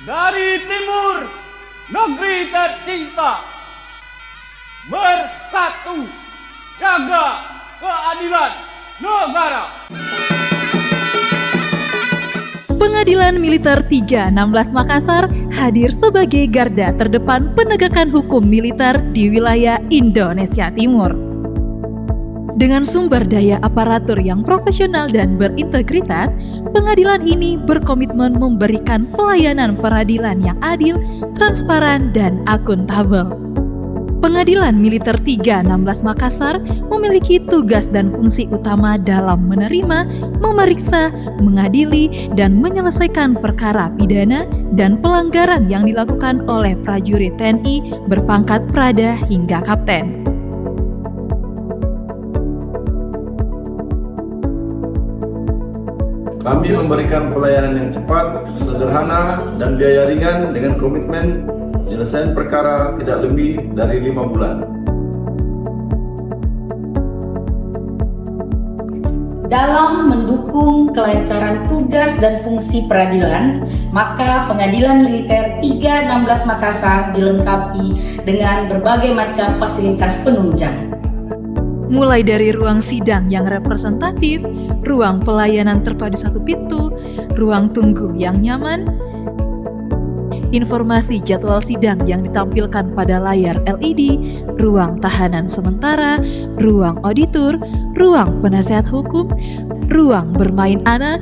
Dari timur, negeri tercinta, bersatu jaga keadilan negara. Pengadilan Militer 316 Makassar hadir sebagai garda terdepan penegakan hukum militer di wilayah Indonesia Timur. Dengan sumber daya aparatur yang profesional dan berintegritas, pengadilan ini berkomitmen memberikan pelayanan peradilan yang adil, transparan, dan akuntabel. Pengadilan Militer 316 Makassar memiliki tugas dan fungsi utama dalam menerima, memeriksa, mengadili, dan menyelesaikan perkara pidana dan pelanggaran yang dilakukan oleh prajurit TNI berpangkat Prada hingga Kapten. Kami memberikan pelayanan yang cepat, sederhana, dan biaya ringan dengan komitmen penyelesaian perkara tidak lebih dari 5 bulan. Dalam mendukung kelancaran tugas dan fungsi peradilan, maka Pengadilan Militer 316 Makassar dilengkapi dengan berbagai macam fasilitas penunjang. Mulai dari ruang sidang yang representatif, ruang pelayanan terpadu satu pintu, ruang tunggu yang nyaman, informasi jadwal sidang yang ditampilkan pada layar LED, ruang tahanan sementara, ruang auditor, ruang penasehat hukum, ruang bermain anak,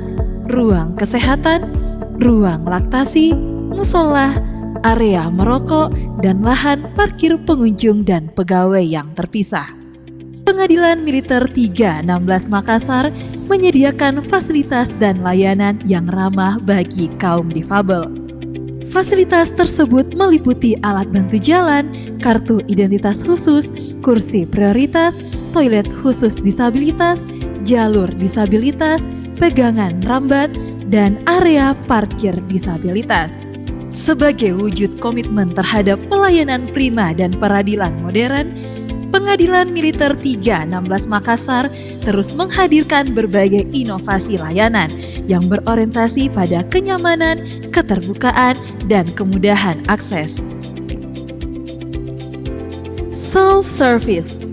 ruang kesehatan, ruang laktasi, musola, area merokok, dan lahan parkir pengunjung dan pegawai yang terpisah. Pengadilan Militer 316 Makassar menyediakan fasilitas dan layanan yang ramah bagi kaum difabel. Fasilitas tersebut meliputi alat bantu jalan, kartu identitas khusus, kursi prioritas, toilet khusus disabilitas, jalur disabilitas, pegangan rambat, dan area parkir disabilitas. Sebagai wujud komitmen terhadap pelayanan prima dan peradilan modern, Pengadilan Militer 316 Makassar terus menghadirkan berbagai inovasi layanan yang berorientasi pada kenyamanan, keterbukaan, dan kemudahan akses. Self-service.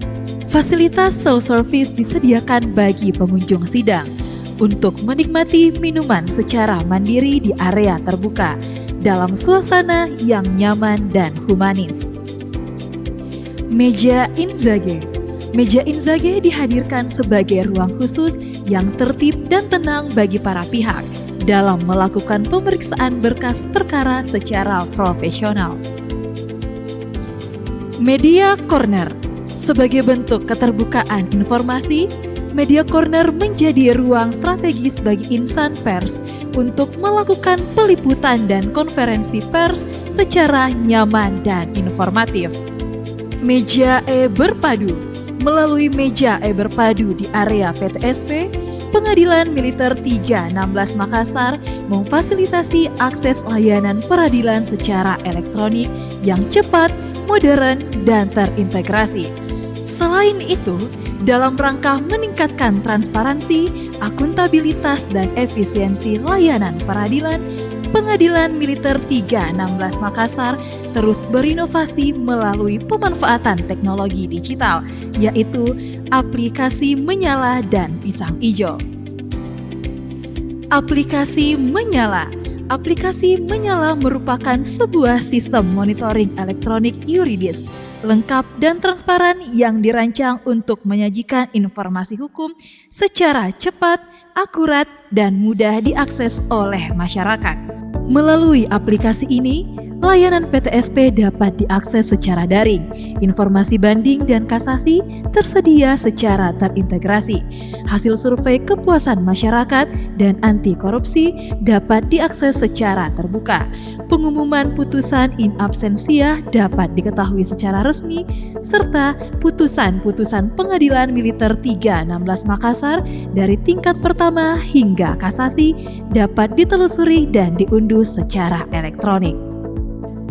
Fasilitas self-service disediakan bagi pengunjung sidang untuk menikmati minuman secara mandiri di area terbuka dalam suasana yang nyaman dan humanis. Meja Inzaghe. Meja Inzaghe dihadirkan sebagai ruang khusus yang tertib dan tenang bagi para pihak dalam melakukan pemeriksaan berkas perkara secara profesional. Media Corner. Sebagai bentuk keterbukaan informasi, Media Corner menjadi ruang strategis bagi insan pers untuk melakukan peliputan dan konferensi pers secara nyaman dan informatif. Meja E-Berpadu. Melalui meja E-Berpadu di area PTSP, Pengadilan Militer 316 Makassar memfasilitasi akses layanan peradilan secara elektronik yang cepat, modern, dan terintegrasi. Selain itu, dalam rangka meningkatkan transparansi, akuntabilitas, dan efisiensi layanan peradilan, Pengadilan Militer 316 Makassar terus berinovasi melalui pemanfaatan teknologi digital, yaitu aplikasi Menyala dan Pisang Ijo. Aplikasi Menyala. Aplikasi Menyala merupakan sebuah sistem monitoring elektronik yuridis, lengkap dan transparan yang dirancang untuk menyajikan informasi hukum secara cepat, akurat, dan mudah diakses oleh masyarakat. Melalui aplikasi ini, layanan PTSP dapat diakses secara daring. Informasi banding dan kasasi tersedia secara terintegrasi. Hasil survei kepuasan masyarakat dan anti korupsi dapat diakses secara terbuka. Pengumuman putusan in absentia dapat diketahui secara resmi, serta putusan-putusan Pengadilan Militer 316 Makassar dari tingkat pertama hingga kasasi dapat ditelusuri dan diunduh secara elektronik.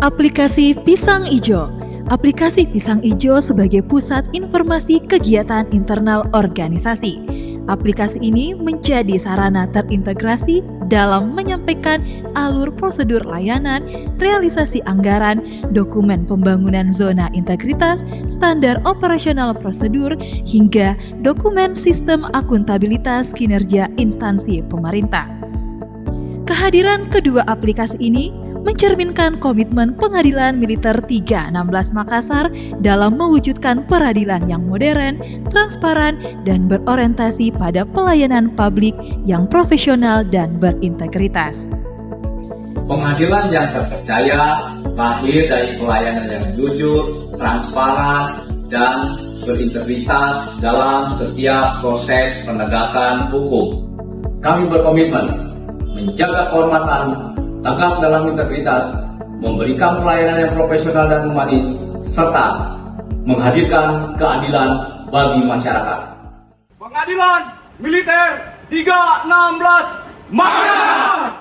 Aplikasi Pisang Ijo. Aplikasi Pisang Ijo sebagai pusat informasi kegiatan internal organisasi. Aplikasi ini menjadi sarana terintegrasi dalam menyampaikan alur prosedur layanan, realisasi anggaran, dokumen pembangunan zona integritas, standar operasional prosedur, hingga dokumen sistem akuntabilitas kinerja instansi pemerintah. Kehadiran kedua aplikasi ini mencerminkan komitmen Pengadilan Militer 316 Makassar dalam mewujudkan peradilan yang modern, transparan, dan berorientasi pada pelayanan publik yang profesional dan berintegritas. Pengadilan yang terpercaya lahir dari pelayanan yang jujur, transparan, dan berintegritas dalam setiap proses penegakan hukum. Kami berkomitmen menjaga kehormatan, tegak dalam integritas, memberikan pelayanan yang profesional dan humanis, serta menghadirkan keadilan bagi masyarakat. Pengadilan Militer 316 Makassar.